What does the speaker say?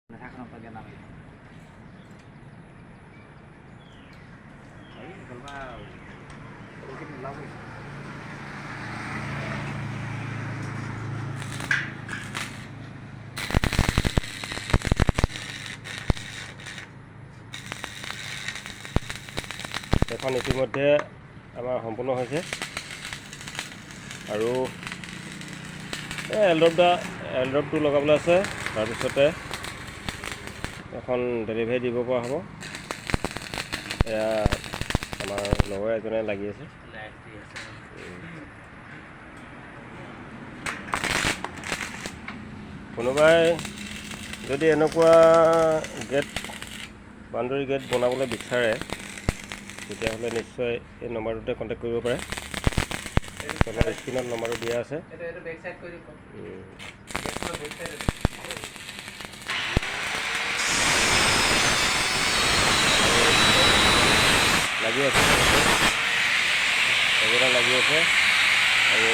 Nakakano pag namin. Ay, kalma. Mungkin laway. এখন ইতিমধ্যে আমাৰ সম্পূৰ্ণ হৈছে আৰু এলড্ৰপটো লগাবলৈ আছে। তাৰপিছতে এখন ডেলিভাৰী দিব পৰা হ'ব। এয়া আমাৰ লগৰ এজনে লাগি আছে। কোনোবাই যদি এনেকুৱা বাউণ্ডেৰী গেট বনাবলৈ বিচাৰে তেতিয়াহ'লে নিশ্চয় এই নম্বৰটোতে কণ্টেক্ট কৰিব পাৰে। তলৰ স্ক্ৰীণত নম্বৰটো দিয়া আছে। লাগি আছে এজনে লাগি আছে আৰু